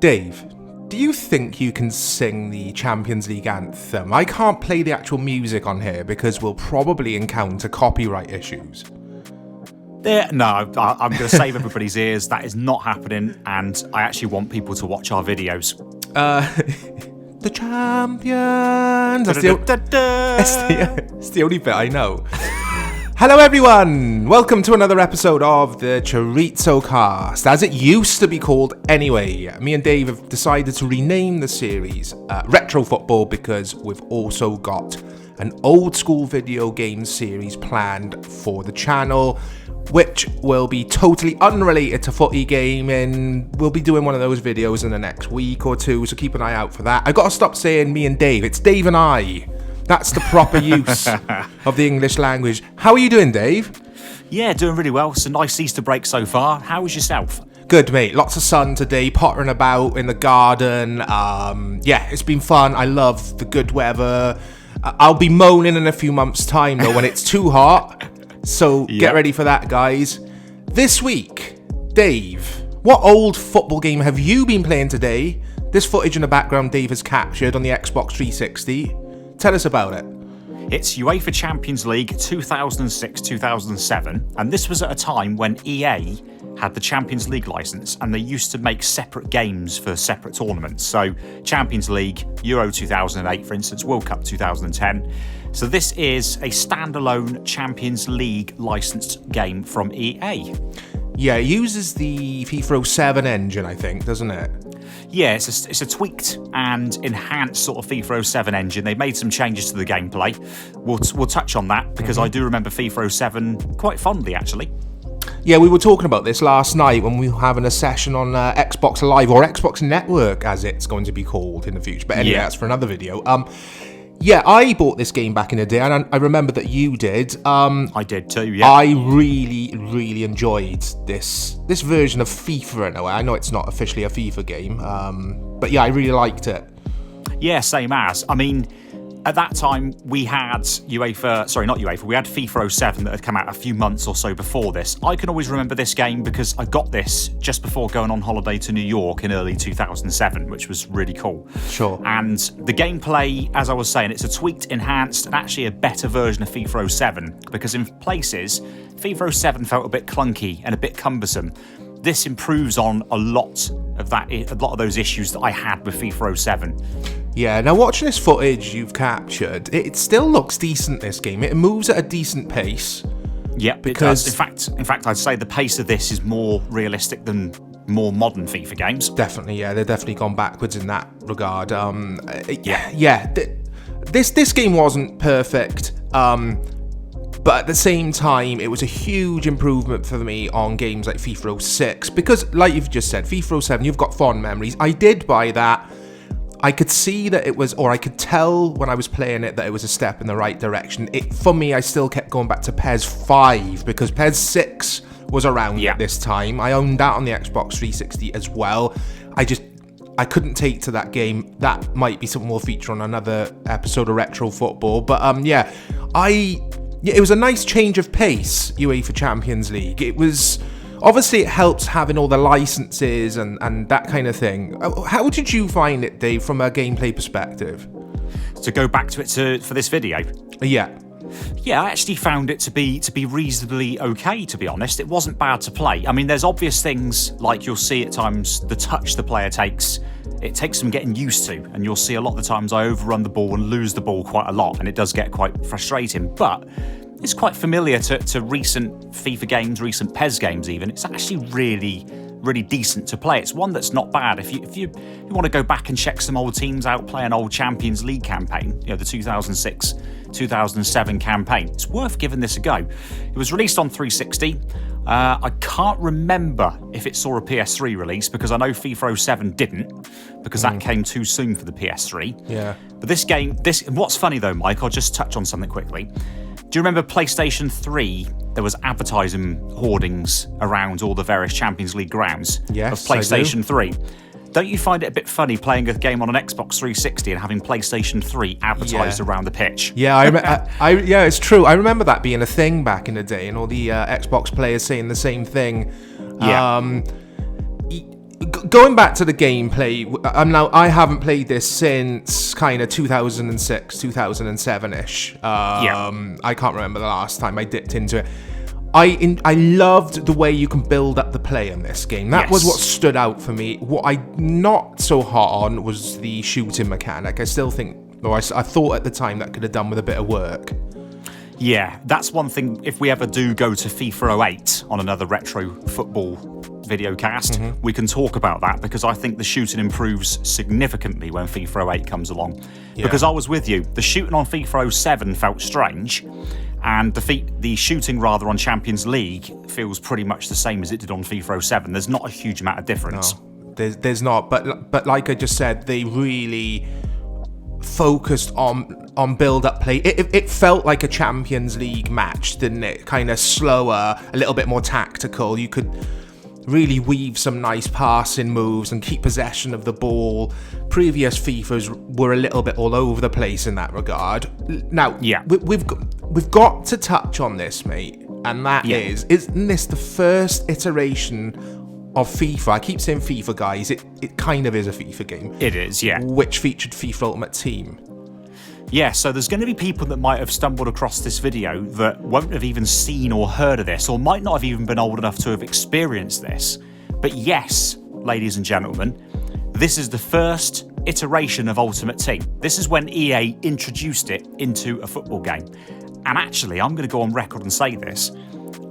Dave, do you think you can sing the Champions League anthem? I can't play the actual music on here because we'll probably encounter copyright issues. No, I'm going to save everybody's ears. That is not happening, and I actually want people to watch our videos. The champions. It's the only bit I know. Hello everyone, welcome to another episode of the Chorizo Cast, as it used to be called anyway. Me and Dave have decided to rename the series Retro Football because we've also got an old school video game series planned for the channel, which will be totally unrelated to footy gaming. We'll be doing one of those videos in the next week or two, so keep an eye out for that. I've got to stop saying me and Dave, it's Dave and I. That's the proper use of the English language. How are you doing, Dave? Yeah, doing really well. It's a nice Easter break so far. How was yourself? Good, mate. Lots of sun today, pottering about in the garden. Yeah, it's been fun. I love the good weather. I'll be moaning in a few months' time, though, when it's too hot. So get ready for that, guys. This week, Dave, what old football game have you been playing today? This footage in the background Dave has captured on the Xbox 360. Tell us about it. It's UEFA Champions League 2006-2007, and this was at a time when EA had the Champions League license, and they used to make separate games for separate tournaments. So Champions League, Euro 2008, for instance, World Cup 2010. So this is a standalone Champions League licensed game from EA. Yeah, it uses the FIFA 07 engine, I think, doesn't it? Yeah, it's a tweaked and enhanced sort of FIFA 07 engine. They made some changes to the gameplay. We'll touch on that because I do remember FIFA 07 quite fondly, actually. Yeah, we were talking about this last night when we were having a session on Xbox Live, or Xbox Network as it's going to be called in the future. But anyway, that's for another video. Yeah, I bought this game back in the day, and I remember that you did. I did too, yeah. I really enjoyed this version of FIFA in a way. I know it's not officially a FIFA game, but yeah, I really liked it. Yeah, same as. I mean, at that time, we had we had FIFA 07 that had come out a few months or so before this. I can always remember this game because I got this just before going on holiday to New York in early 2007, which was really cool. Sure. And the gameplay, as I was saying, it's a tweaked, enhanced, and actually a better version of FIFA 07, because in places, FIFA 07 felt a bit clunky and a bit cumbersome. This improves on a lot of those issues that I had with FIFA 07. Yeah, now watching this footage you've captured, it still looks decent, this game. It moves at a decent pace. Yeah, because it does. In fact, I'd say the pace of this is more realistic than more modern FIFA games. Definitely, yeah, they've definitely gone backwards in that regard. This game wasn't perfect, but at the same time, it was a huge improvement for me on games like FIFA 06, because, like you've just said, FIFA 07, you've got fond memories. I did buy that. I could see that it was, or I could tell when I was playing it that it was a step in the right direction. For me, I still kept going back to PES 5, because PES 6 was around at this time. I owned that on the Xbox 360 as well. I couldn't take to that game. That might be something we'll feature on another episode of Retro Football. But it was a nice change of pace, UEFA Champions League. It was, obviously it helps having all the licenses and that kind of thing. How did you find it, Dave, from a gameplay perspective? To go back to it for this video? Yeah. Yeah, I actually found it to be reasonably okay, to be honest. It wasn't bad to play. I mean, there's obvious things, like you'll see at times the touch the player takes. It takes some getting used to, and you'll see a lot of the times I overrun the ball and lose the ball quite a lot, and it does get quite frustrating. But it's quite familiar to recent FIFA games, recent PES games even. It's actually really decent to play. It's one that's not bad. If you want to go back and check some old teams out, play an old Champions League campaign, the 2006-2007 campaign, it's worth giving this a go. It was released on 360. I can't remember if it saw a PS3 release, because I know FIFA 07 didn't, because that came too soon for the PS3. Yeah. But this game, what's funny though, Mike, I'll just touch on something quickly. Do you remember PlayStation 3? There was advertising hoardings around all the various Champions League grounds of PlayStation 3. Don't you find it a bit funny playing a game on an Xbox 360 and having PlayStation 3 advertised around the pitch? Yeah, yeah, it's true. I remember that being a thing back in the day, and all the Xbox players saying the same thing. Yeah. Going back to the gameplay, I haven't played this since kind of 2006, 2007-ish. I can't remember the last time I dipped into it. I loved the way you can build up the play in this game. That was what stood out for me. What I'm not so hot on was the shooting mechanic. I still think, I thought at the time that could have done with a bit of work. Yeah, that's one thing. If we ever do go to FIFA 08 on another retro football video cast, we can talk about that, because I think the shooting improves significantly when FIFA 08 comes along. Yeah. Because I was with you, the shooting on FIFA 07 felt strange, and the shooting rather on Champions League feels pretty much the same as it did on FIFA 07. There's not a huge amount of difference. No, there's not. But like I just said, they really focused on build-up play. It felt like a Champions League match, didn't it? Kind of slower, a little bit more tactical. You could really weave some nice passing moves and keep possession of the ball. Previous FIFAs were a little bit all over the place in that regard. Now, we've got to touch on this, mate, and that isn't this the first iteration of FIFA? I keep saying FIFA, guys. It kind of is a FIFA game. It is, yeah. Which featured FIFA Ultimate Team. Yeah, so there's going to be people that might have stumbled across this video that won't have even seen or heard of this, or might not have even been old enough to have experienced this. But yes, ladies and gentlemen, this is the first iteration of Ultimate Team. This is when EA introduced it into a football game. And actually, I'm going to go on record and say this.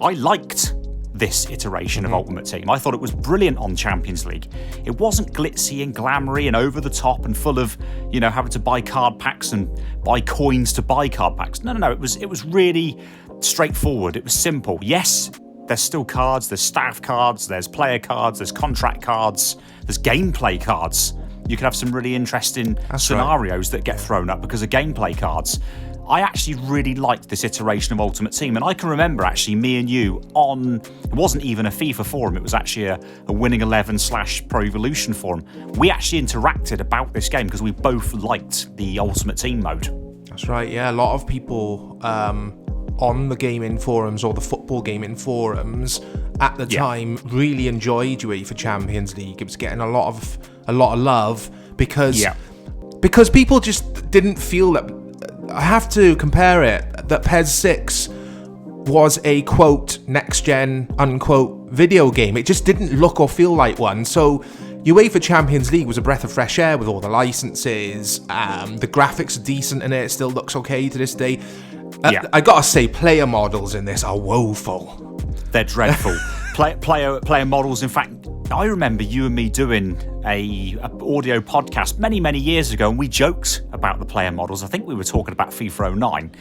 I liked this iteration of Ultimate Team. I thought it was brilliant on Champions League. It wasn't glitzy and glamoury and over the top and full of, having to buy card packs and buy coins to buy card packs. No. It was really straightforward. It was simple. Yes, there's still cards. There's staff cards. There's player cards. There's contract cards. There's gameplay cards. You can have some really interesting scenarios that get thrown up because of gameplay cards. I actually really liked this iteration of Ultimate Team, and I can remember actually me and you it wasn't even a FIFA forum, it was actually a Winning 11 / Pro Evolution forum. We actually interacted about this game because we both liked the Ultimate Team mode. That's right, yeah. A lot of people on the gaming forums or the football gaming forums at the time really enjoyed UEFA Champions League. It was getting a lot of love because people just didn't feel that. I have to compare it, that PES 6 was a, quote, next-gen, unquote, video game. It just didn't look or feel like one. So UEFA Champions League was a breath of fresh air with all the licenses. The graphics are decent in it. It still looks okay to this day. I gotta say, player models in this are woeful. They're dreadful. Player models, in fact, I remember you and me doing a audio podcast many years ago, and we joked about the player models. I think we were talking about FIFA 09,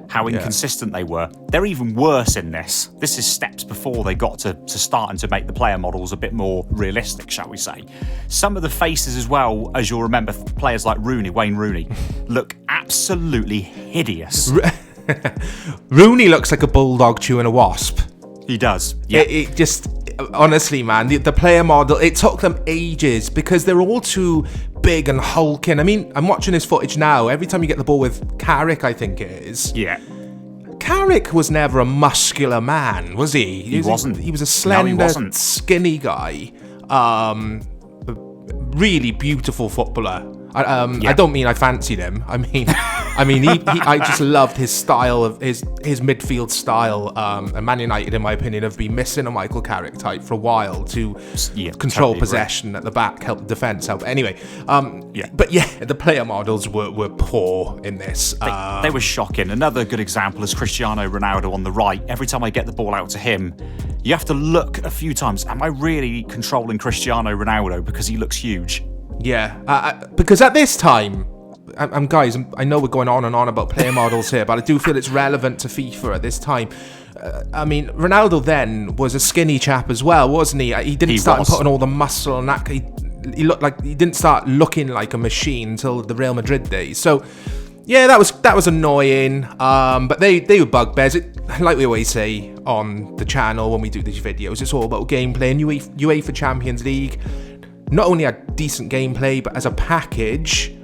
how inconsistent they were. They're even worse in this. This is steps before they got to starting to make the player models a bit more realistic, shall we say. Some of the faces as well, as you'll remember, players like Wayne Rooney, look absolutely hideous. Rooney looks like a bulldog chewing a wasp. He does. Yeah. It just... Honestly, man, the player model, it took them ages because they're all too big and hulking. I mean, I'm watching this footage now. Every time you get the ball with Carrick, I think it is. Yeah. Carrick was never a muscular man, was he? He wasn't. He was a slender, skinny guy. Really beautiful footballer. I don't mean I fancied him. I mean, I just loved his style of his midfield style. And Man United, in my opinion, have been missing a Michael Carrick type for a while to control totally possession at the back, help the defense help. Anyway, but the player models were poor in this. They were shocking. Another good example is Cristiano Ronaldo on the right. Every time I get the ball out to him, you have to look a few times. Am I really controlling Cristiano Ronaldo because he looks huge? Yeah, because at this time, guys, I know we're going on and on about player models here, but I do feel it's relevant to FIFA at this time. I mean, Ronaldo then was a skinny chap as well, wasn't he? He didn't start putting all the muscle on that. He looked like he didn't start looking like a machine until the Real Madrid days. So, yeah, that was annoying. But they were bugbears. Like we always say on the channel when we do these videos, it's all about gameplay. And UEFA Champions League not only had decent gameplay, but as a package,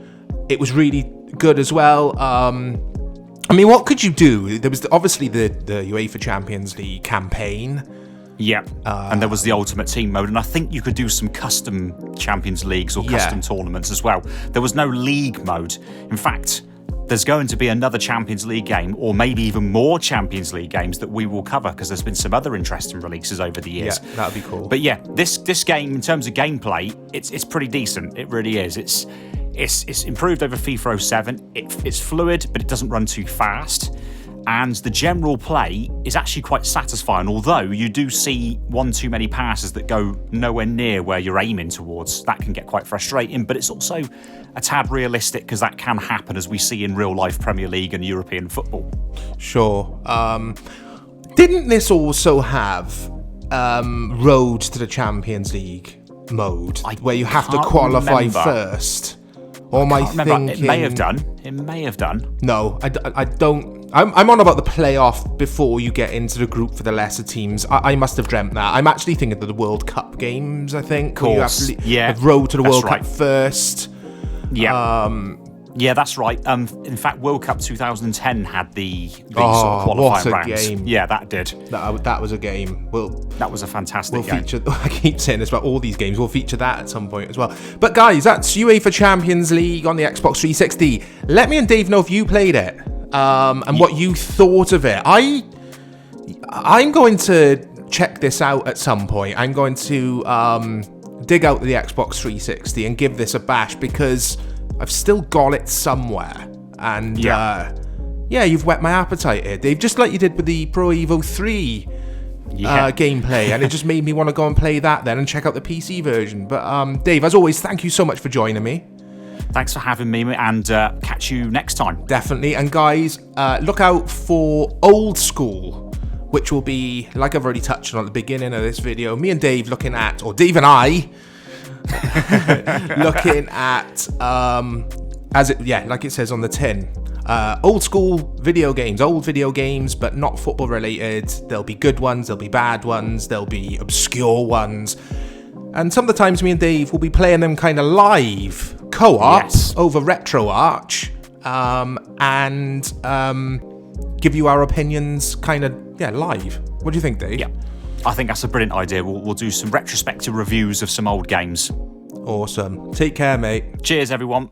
it was really good as well. I mean, what could you do? There was obviously the UEFA Champions League campaign. Yeah, and there was the Ultimate Team mode, and I think you could do some custom Champions Leagues or custom tournaments as well. There was no league mode. In fact, there's going to be another Champions League game, or maybe even more Champions League games that we will cover, because there's been some other interesting releases over the years. Yeah, that'd be cool. But yeah, this game, in terms of gameplay, it's pretty decent. It really is. It's improved over FIFA 07. It's fluid, but it doesn't run too fast. And the general play is actually quite satisfying, although you do see one too many passes that go nowhere near where you're aiming towards. That can get quite frustrating, but it's also a tad realistic, because that can happen, as we see in real life Premier League and European football. Sure. Didn't this also have Road to the Champions League mode, where you have to qualify first? Or am I thinking... It may have done. It may have done. No, I don't... I'm on about the playoff before you get into the group for the lesser teams. I must have dreamt that. I'm actually thinking of the World Cup games, I think. Of course. The road to the World Cup first. Yeah. Yeah, that's right. In fact, World Cup 2010 had the sort of qualifying rounds. Game. Yeah, that did. That was a game. That was a fantastic game. I keep saying this about all these games. We'll feature that at some point as well. But guys, that's UEFA Champions League on the Xbox 360. Let me and Dave know if you played it and what you thought of it. I'm going to check this out at some point. I'm going to dig out the Xbox 360 and give this a bash, because I've still got it somewhere. And you've whet my appetite here, Dave, just like you did with the Pro Evo 3 gameplay. And it just made me want to go and play that then and check out the PC version. But Dave, as always, thank you so much for joining me. Thanks for having me, and catch you next time. Definitely. And guys, look out for Old School, which will be, like I've already touched on at the beginning of this video, me and Dave looking at, or Dave and I, looking at, like it says on the tin, old school video games, old video games, but not football related. There'll be good ones, there'll be bad ones, there'll be obscure ones. And some of the times me and Dave will be playing them kind of live, co-op, over RetroArch, and give you our opinions kind of, live. What do you think, Dave? Yeah, I think that's a brilliant idea. We'll do some retrospective reviews of some old games. Awesome. Take care, mate. Cheers, everyone.